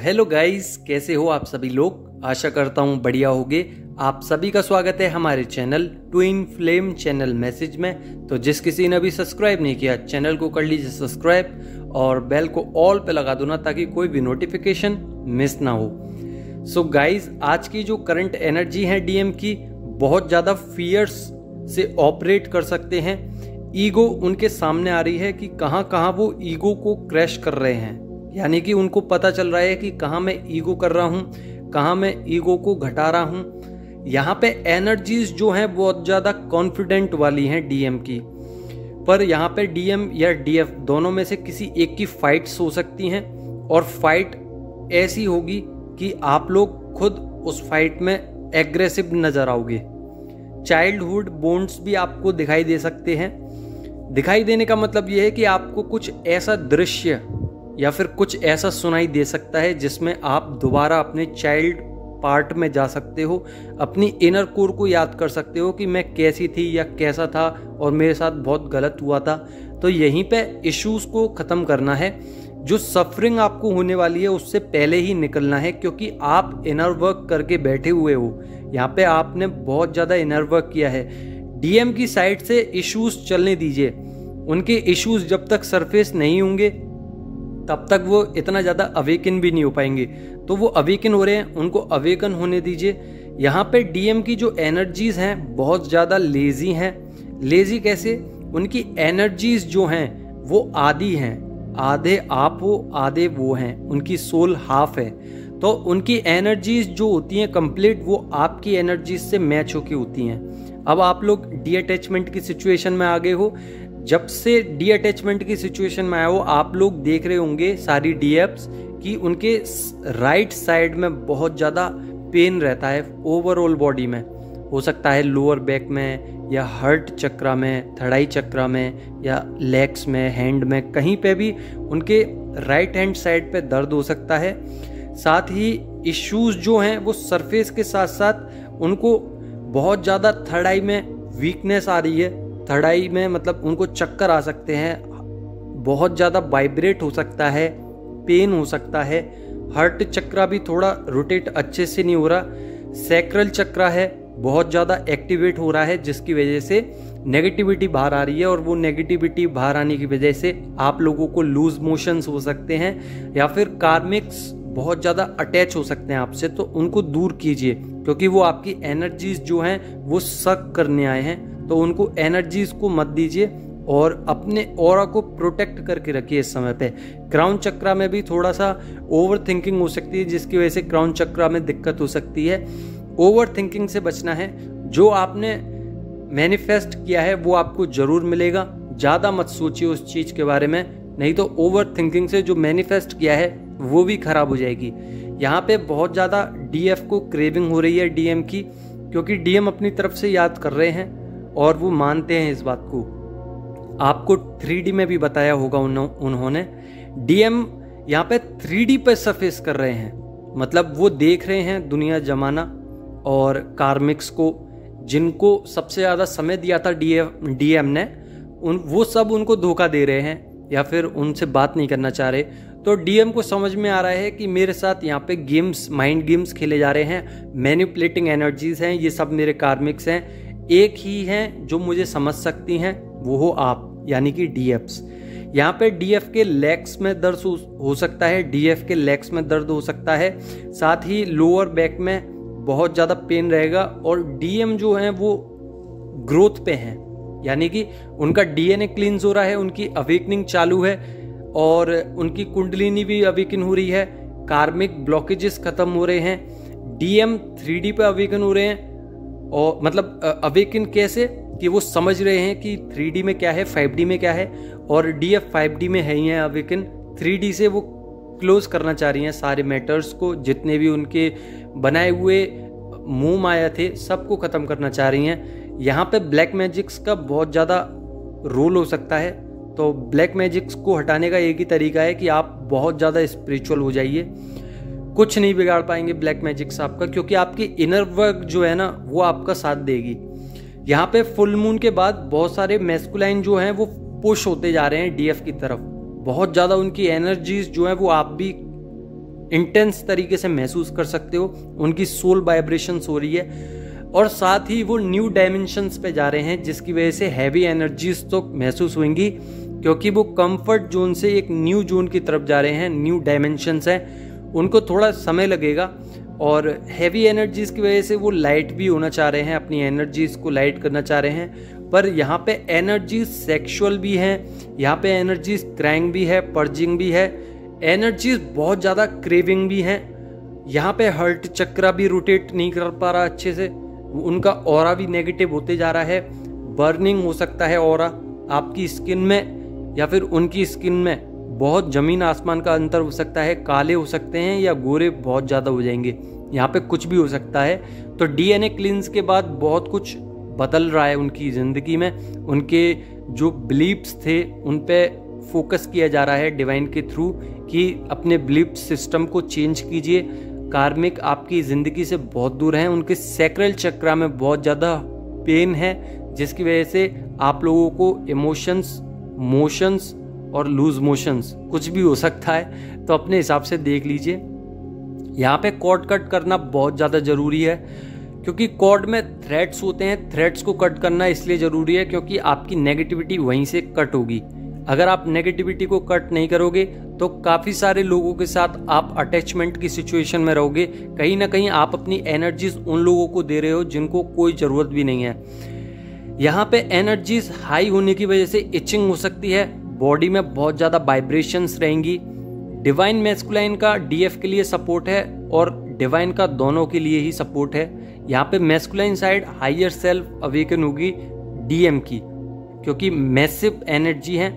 Hello guys, कैसे हो आप सभी लोग। आशा करता हूँ बढ़िया होगे। आप सभी का स्वागत है हमारे channel twin flame channel message में। तो जिस किसी ने अभी सब्सक्राइब नहीं किया, चैनल को कर लीजिए सब्सक्राइब और बेल को ऑल पे लगा दो ना, ताकि कोई भी नोटिफिकेशन मिस ना हो। सो गाइस, आज की जो करंट एनर्जी है डीएम की, बहुत ज़्यादा फियर्स से ऑपरेट कर सकते हैं। ईगो उनके सामने आ रही है कि कहाँ कहाँ वो ईगो को क्रैश कर रहे हैं, यानी कि उनको पता चल रहा है कि कहाँ मैं ईगो कर रहा हूँ, कहाँ मैं ईगो को घटा रहा हूँ। यहाँ पे एनर्जीज जो हैं बहुत ज़्यादा कॉन्फिडेंट वाली हैं डीएम की, पर यहाँ पे डीएम या डीएफ दोनों में से किसी एक की फाइट्स हो सकती हैं, और फाइट ऐसी होगी कि आप लोग खुद उस फाइट में एग्रेसिव नजर आओगे। चाइल्डहुड बॉन्ड्स भी आपको दिखाई दे सकते हैं। दिखाई देने का मतलब यह है कि आपको कुछ ऐसा दृश्य या फिर कुछ ऐसा सुनाई दे सकता है जिसमें आप दोबारा अपने चाइल्ड पार्ट में जा सकते हो, अपनी इनर कोर को याद कर सकते हो कि मैं कैसी थी या कैसा था और मेरे साथ बहुत गलत हुआ था। तो यहीं पे इश्यूज को ख़त्म करना है। जो सफरिंग आपको होने वाली है उससे पहले ही निकलना है, क्योंकि आप इनर वर्क करके बैठे हुए हो। यहाँ पे आपने बहुत ज़्यादा इनर वर्क किया है। डीएम की साइड से इश्यूज चलने दीजिए। उनके इश्यूज जब तक सरफेस नहीं होंगे तब तक वो इतना ज़्यादा अवेकन भी नहीं हो पाएंगे। तो वो अवेकन हो रहे हैं, उनको अवेकन होने दीजिए। यहाँ पे डीएम की जो एनर्जीज हैं बहुत ज़्यादा लेजी हैं। लेजी कैसे? उनकी एनर्जीज जो हैं वो आधी हैं, आधे आप हो आधे वो हैं, उनकी सोल हाफ है। तो उनकी एनर्जीज जो होती हैं कंप्लीट, वो आपकी एनर्जीज से मैच होके होती हैं। अब आप लोग डी अटैचमेंट की सिचुएशन में आ गए हो। जब से डी अटैचमेंट की सिचुएशन में आए हो, आप लोग देख रहे होंगे सारी डीएफ्स कि उनके राइट साइड में बहुत ज़्यादा पेन रहता है ओवरऑल बॉडी में। हो सकता है लोअर बैक में या हार्ट चक्रा में, थड़ाई चक्रा में या लेग्स में, हैंड में, कहीं पे भी उनके राइट हैंड साइड पे दर्द हो सकता है। साथ ही इश्यूज जो हैं वो सरफेस के साथ साथ उनको बहुत ज़्यादा थर्ड में वीकनेस आ रही है। थर्ड में मतलब उनको चक्कर आ सकते हैं, बहुत ज़्यादा वाइब्रेट हो सकता है, पेन हो सकता है। हार्ट चक्रा भी थोड़ा रोटेट अच्छे से नहीं हो रहा। सैक्रल चक्रा है बहुत ज़्यादा एक्टिवेट हो रहा है, जिसकी वजह से नेगेटिविटी बाहर आ रही है, और वो नेगेटिविटी बाहर आने की वजह से आप लोगों को लूज मोशंस हो सकते हैं, या फिर कार्मिक्स बहुत ज़्यादा अटैच हो सकते हैं आपसे। तो उनको दूर कीजिए, क्योंकि वो आपकी एनर्जीज जो हैं वो सक करने आए हैं। तो उनको एनर्जीज को मत दीजिए और अपने ऑरा को प्रोटेक्ट करके रखिए इस समय पे। क्राउन चक्रा में भी थोड़ा सा ओवर थिंकिंग हो सकती है, जिसकी वजह से क्राउन चक्रा में दिक्कत हो सकती है। ओवर थिंकिंग से बचना है। जो आपने मैनिफेस्ट किया है वो आपको जरूर मिलेगा। ज़्यादा मत सोचिए उस चीज़ के बारे में, नहीं तो ओवर थिंकिंग से जो मैनिफेस्ट किया है वो भी खराब हो जाएगी। यहाँ पे बहुत ज़्यादा डीएफ को क्रेविंग हो रही है डीएम की, क्योंकि डीएम अपनी तरफ से याद कर रहे हैं और वो मानते हैं इस बात को। आपको 3D में भी बताया होगा उन्होंने। डीएम यहाँ पे 3D पे सरफेस कर रहे हैं, मतलब वो देख रहे हैं दुनिया जमाना और कार्मिक्स को, जिनको सबसे ज़्यादा समय दिया था डीएम ने, वो सब उनको धोखा दे रहे हैं या फिर उनसे बात नहीं करना चाह रहे। तो डीएम को समझ में आ रहा है कि मेरे साथ यहाँ पे गेम्स, माइंड गेम्स खेले जा रहे हैं, मैनिपुलेटिंग एनर्जीज हैं, ये सब मेरे कार्मिक्स हैं। एक ही हैं जो मुझे समझ सकती हैं, वो हो आप, यानी कि डीएफ्स। यहाँ पे डीएफ के लेग्स में दर्द हो सकता है, डीएफ के लेग्स में दर्द हो सकता है। साथ ही लोअर बैक में बहुत ज़्यादा पेन रहेगा। और डीएम जो हैं वो ग्रोथ पे हैं, यानी कि उनका डीएनए क्लींस हो रहा है, उनकी अवेकनिंग चालू है और उनकी कुंडलिनी भी अवेकन हो रही है। कार्मिक ब्लॉकेजेस खत्म हो रहे हैं। डीएम 3D पे अवेकन हो रहे हैं, और मतलब अवेकन कैसे कि वो समझ रहे हैं कि 3D में क्या है, 5D में क्या है, और डीएफ 5D में है ही है अवेकन। 3D से वो क्लोज करना चाह रही हैं सारे मैटर्स को, जितने भी उनके बनाए हुए मोह माया थे सबको ख़त्म करना चाह रही हैं। यहाँ पे ब्लैक मैजिक्स का बहुत ज़्यादा रोल हो सकता है। तो ब्लैक मैजिक्स को हटाने का एक ही तरीका है कि आप बहुत ज़्यादा स्पिरिचुअल हो जाइए। कुछ नहीं बिगाड़ पाएंगे ब्लैक मैजिक्स आपका, क्योंकि आपकी इनर वर्क जो है ना वो आपका साथ देगी। यहाँ पे फुल मून के बाद बहुत सारे मैस्कुलाइन जो हैं वो पुश होते जा रहे हैं डीएफ की तरफ। बहुत ज़्यादा उनकी एनर्जीज जो है वो आप भी इंटेंस तरीके से महसूस कर सकते हो। उनकी सोल वाइब्रेशंस हो रही है और साथ ही वो न्यू डायमेंशंस पे जा रहे हैं, जिसकी वजह से हैवी एनर्जीज तो महसूस होंगी, क्योंकि वो कंफर्ट जोन से एक न्यू जोन की तरफ जा रहे हैं, न्यू डायमेंशंस हैं। उनको थोड़ा समय लगेगा और हैवी एनर्जीज की वजह से वो लाइट भी होना चाह रहे हैं, अपनी एनर्जीज को लाइट करना चाह रहे हैं। पर यहाँ पे एनर्जीज सेक्सुअल भी हैं, यहाँ पे एनर्जीज क्रैंक भी है, पर्जिंग भी है, एनर्जीज बहुत ज़्यादा क्रेविंग भी हैं। यहाँ पे हर्ट चक्रा भी रोटेट नहीं कर पा रहा अच्छे से, उनका ऑरा भी नेगेटिव होते जा रहा है। बर्निंग हो सकता है ऑरा आपकी स्किन में या फिर उनकी स्किन में, बहुत जमीन आसमान का अंतर हो सकता है। काले हो सकते हैं या गोरे बहुत ज़्यादा हो जाएंगे, यहाँ पे कुछ भी हो सकता है। तो डीएनए क्लींस के बाद बहुत कुछ बदल रहा है उनकी ज़िंदगी में। उनके जो बिलीफ्स थे उन पे फोकस किया जा रहा है डिवाइन के थ्रू कि अपने बिलीफ सिस्टम को चेंज कीजिए। कार्मिक आपकी ज़िंदगी से बहुत दूर हैं, उनके सैक्रल चक्रा में बहुत ज़्यादा पेन है, जिसकी वजह से आप लोगों को इमोशंस, मोशंस और लूज मोशंस कुछ भी हो सकता है। तो अपने हिसाब से देख लीजिए। यहाँ पे कॉर्ड कट करना बहुत ज़्यादा ज़रूरी है, क्योंकि कॉर्ड में थ्रेड्स होते हैं। थ्रेड्स को कट करना इसलिए ज़रूरी है क्योंकि आपकी नेगेटिविटी वहीं से कट होगी। अगर आप नेगेटिविटी को कट नहीं करोगे तो काफ़ी सारे लोगों के साथ आप अटैचमेंट की सिचुएशन में रहोगे। कहीं ना कहीं आप अपनी एनर्जीज उन लोगों को दे रहे हो जिनको कोई ज़रूरत भी नहीं है। यहाँ पे एनर्जीज हाई होने की वजह से इचिंग हो सकती है, बॉडी में बहुत ज़्यादा वाइब्रेशंस रहेंगी। डिवाइन मैस्कुलाइन का डीएफ के लिए सपोर्ट है और डिवाइन का दोनों के लिए ही सपोर्ट है। यहाँ पे masculine side higher self awaken होगी डीएम की, क्योंकि मैसिव एनर्जी है।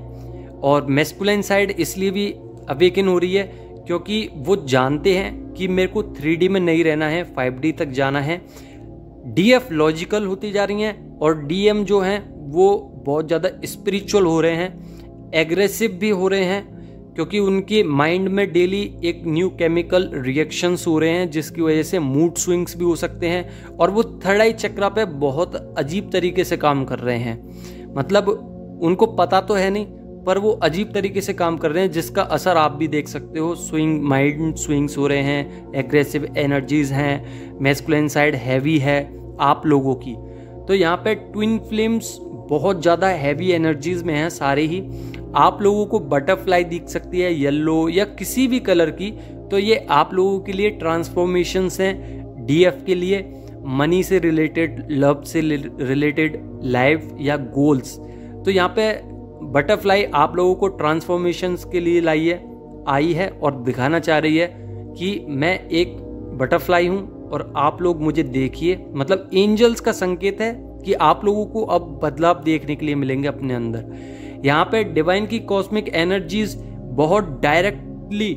और मैस्कुलाइन साइड इसलिए भी अवेकन हो रही है क्योंकि वो जानते हैं कि मेरे को 3D में नहीं रहना है, 5D तक जाना है। डीएफ लॉजिकल होती जा रही हैं और डीएम जो हैं वो बहुत ज़्यादा स्पिरिचुअल हो रहे हैं, एग्रेसिव भी हो रहे हैं, क्योंकि उनके माइंड में डेली एक न्यू केमिकल रिएक्शंस हो रहे हैं, जिसकी वजह से मूड स्विंग्स भी हो सकते हैं। और वो थर्ड आई चक्रा पे बहुत अजीब तरीके से काम कर रहे हैं। मतलब उनको पता तो है नहीं, पर वो अजीब तरीके से काम कर रहे हैं, जिसका असर आप भी देख सकते हो। स्विंग, माइंड स्विंग्स हो रहे हैं, एग्रेसिव एनर्जीज हैं, मैस्कुलिन साइड हैवी है आप लोगों की। तो यहाँ पे ट्विन फ्लेम्स बहुत ज़्यादा हैवी एनर्जीज में हैं सारे ही। आप लोगों को बटरफ्लाई दिख सकती है येलो या किसी भी कलर की, तो ये आप लोगों के लिए ट्रांसफॉर्मेशंस हैं। डीएफ के लिए मनी से रिलेटेड, लव से रिलेटेड, लाइफ या गोल्स। तो यहाँ पे बटरफ्लाई आप लोगों को ट्रांसफॉर्मेशंस के लिए आई है और दिखाना चाह रही है कि मैं एक बटरफ्लाई हूँ और आप लोग मुझे देखिए। मतलब एंजल्स का संकेत है कि आप लोगों को अब बदलाव देखने के लिए मिलेंगे अपने अंदर। यहाँ पे डिवाइन की कॉस्मिक एनर्जीज बहुत डायरेक्टली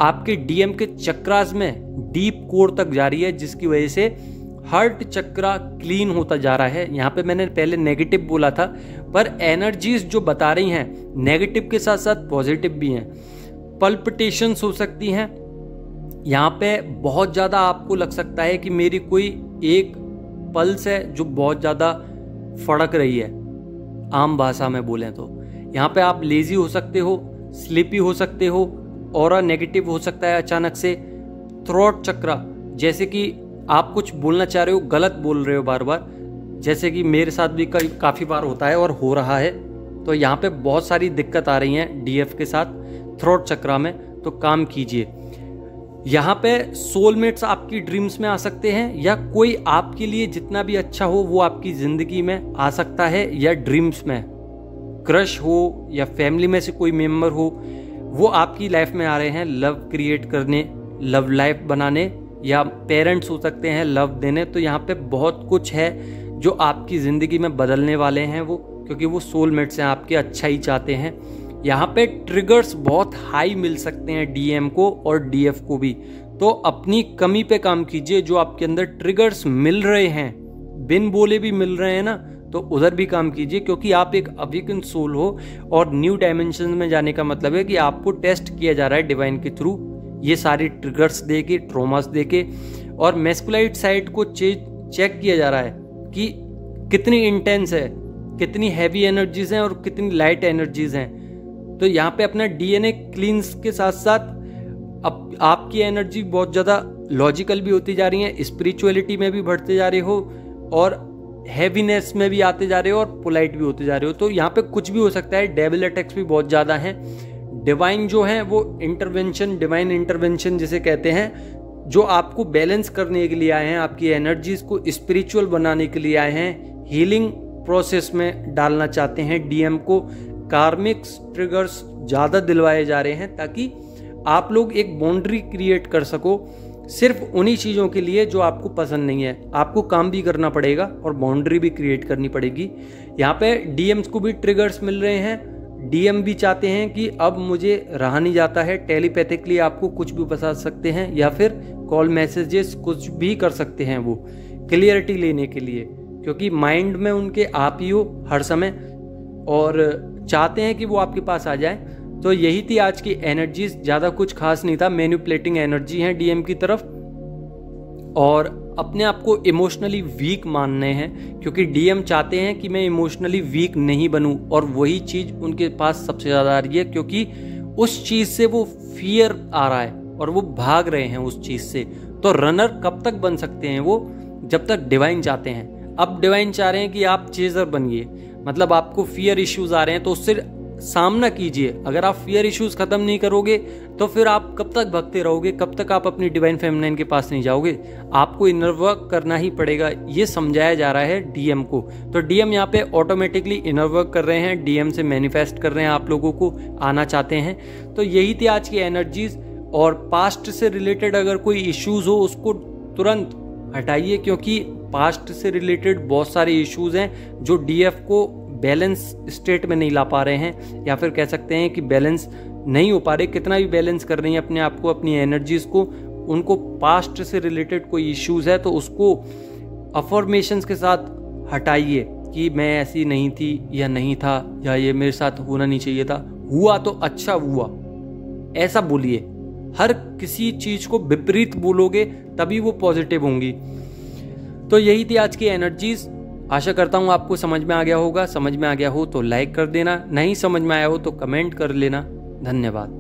आपके डीएम के चक्रास में डीप कोर तक जा रही है, जिसकी वजह से हार्ट चक्रा क्लीन होता जा रहा है। यहाँ पे मैंने पहले नेगेटिव बोला था, पर एनर्जीज जो बता रही हैं नेगेटिव के साथ साथ पॉजिटिव भी हैं। पल्पिटेशंस हो सकती हैं। यहाँ पे बहुत ज़्यादा आपको लग सकता है कि मेरी कोई एक पल्स है जो बहुत ज़्यादा फड़क रही है, आम भाषा में बोलें तो। यहाँ पे आप लेजी हो सकते हो, स्लीपी हो सकते हो, ऑरा नेगेटिव हो सकता है अचानक से। थ्रोट चक्रा, जैसे कि आप कुछ बोलना चाह रहे हो, गलत बोल रहे हो बार बार, जैसे कि मेरे साथ भी काफ़ी बार होता है और हो रहा है। तो यहाँ पे बहुत सारी दिक्कत आ रही हैं डीएफ के साथ थ्रोट चक्रा में, तो काम कीजिए। यहाँ पे सोलमेट्स आपकी ड्रीम्स में आ सकते हैं, या कोई आपके लिए जितना भी अच्छा हो वो आपकी ज़िंदगी में आ सकता है, या ड्रीम्स में क्रश हो या फैमिली में से कोई मेंबर हो, वो आपकी लाइफ में आ रहे हैं लव क्रिएट करने, लव लाइफ बनाने, या पेरेंट्स हो सकते हैं लव देने। तो यहाँ पे बहुत कुछ है जो आपकी ज़िंदगी में बदलने वाले हैं वो, क्योंकि वो सोलमेट्स हैं, आपके अच्छा ही चाहते हैं। यहाँ पे ट्रिगर्स बहुत हाई मिल सकते हैं डीएम को और डीएफ को भी। तो अपनी कमी पे काम कीजिए। जो आपके अंदर ट्रिगर्स मिल रहे हैं, बिन बोले भी मिल रहे हैं ना, तो उधर भी काम कीजिए, क्योंकि आप एक अवेकन सोल हो और न्यू डायमेंशन में जाने का मतलब है कि आपको टेस्ट किया जा रहा है डिवाइन के थ्रू, ये सारी ट्रिगर्स देके, ट्रॉमास देके। और मैस्कुलाइट साइड को चेक किया जा रहा है कि कितनी इंटेंस है, कितनी हैवी एनर्जीज हैं और कितनी लाइट एनर्जीज हैं। तो यहाँ पे अपना डीएनए क्लींस के साथ साथ आपकी एनर्जी बहुत ज़्यादा लॉजिकल भी होती जा रही है, स्पिरिचुअलिटी में भी बढ़ते जा रहे हो और हैवीनेस में भी आते जा रहे हो और पोलाइट भी होते जा रहे हो। तो यहाँ पे कुछ भी हो सकता है। डेविल अटैक्स भी बहुत ज़्यादा हैं। डिवाइन जो है वो इंटरवेंशन, डिवाइन इंटरवेंशन जिसे कहते हैं, जो आपको बैलेंस करने के लिए आए हैं, आपकी एनर्जीज को स्पिरिचुअल बनाने के लिए आए हैं, हीलिंग प्रोसेस में डालना चाहते हैं डीएम को। कार्मिक्स ट्रिगर्स ज़्यादा दिलवाए जा रहे हैं ताकि आप लोग एक बाउंड्री क्रिएट कर सको सिर्फ उन्हीं चीज़ों के लिए जो आपको पसंद नहीं है। आपको काम भी करना पड़ेगा और बाउंड्री भी क्रिएट करनी पड़ेगी। यहाँ पे डीएम्स को भी ट्रिगर्स मिल रहे हैं। डीएम भी चाहते हैं कि अब मुझे रहा नहीं जाता है, टेलीपैथिकली आपको कुछ भी बता सकते हैं या फिर कॉल मैसेजेस कुछ भी कर सकते हैं वो क्लियरिटी लेने के लिए, क्योंकि माइंड में उनके आप ही हो हर समय और चाहते हैं कि वो आपके पास आ जाए। तो यही थी आज की एनर्जीज, ज़्यादा कुछ खास नहीं था। मैनिपुलेटिंग एनर्जी है डीएम की तरफ और अपने आप को इमोशनली वीक मानने हैं, क्योंकि डीएम चाहते हैं कि मैं इमोशनली वीक नहीं बनूं और वही चीज़ उनके पास सबसे ज़्यादा आ रही है, क्योंकि उस चीज़ से वो फियर आ रहा है और वो भाग रहे हैं उस चीज़ से। तो रनर कब तक बन सकते हैं वो? जब तक डिवाइन चाहते हैं। अब डिवाइन चाह रहे हैं कि आप चेजर बनिए, मतलब आपको फियर इश्यूज आ रहे हैं तो उससे सामना कीजिए। अगर आप फियर इश्यूज खत्म नहीं करोगे तो फिर आप कब तक भगते रहोगे, कब तक आप अपनी डिवाइन फेमिनाइन के पास नहीं जाओगे? आपको इनर वर्क करना ही पड़ेगा, ये समझाया जा रहा है डीएम को। तो डीएम यहाँ पे ऑटोमेटिकली इनर वर्क कर रहे हैं, डीएम से मैनिफेस्ट कर रहे हैं, आप लोगों को आना चाहते हैं। तो यही थी आज की एनर्जीज। और पास्ट से रिलेटेड अगर कोई इश्यूज हो उसको तुरंत हटाइए, क्योंकि पास्ट से रिलेटेड बहुत सारे इश्यूज हैं जो डीएफ को बैलेंस स्टेट में नहीं ला पा रहे हैं, या फिर कह सकते हैं कि बैलेंस नहीं हो पा रहे। कितना भी बैलेंस कर रही हैं अपने आप को, अपनी एनर्जीज को, उनको पास्ट से रिलेटेड कोई इश्यूज है तो उसको अफर्मेशंस के साथ हटाइए कि मैं ऐसी नहीं थी या नहीं था, या ये मेरे साथ होना नहीं चाहिए था, हुआ तो अच्छा हुआ, ऐसा बोलिए। हर किसी चीज को विपरीत बोलोगे तभी वो पॉजिटिव होंगी। तो यही थी आज की एनर्जीज। आशा करता हूँ आपको समझ में आ गया होगा। समझ में आ गया हो तो लाइक कर देना, नहीं समझ में आया हो तो कमेंट कर लेना। धन्यवाद।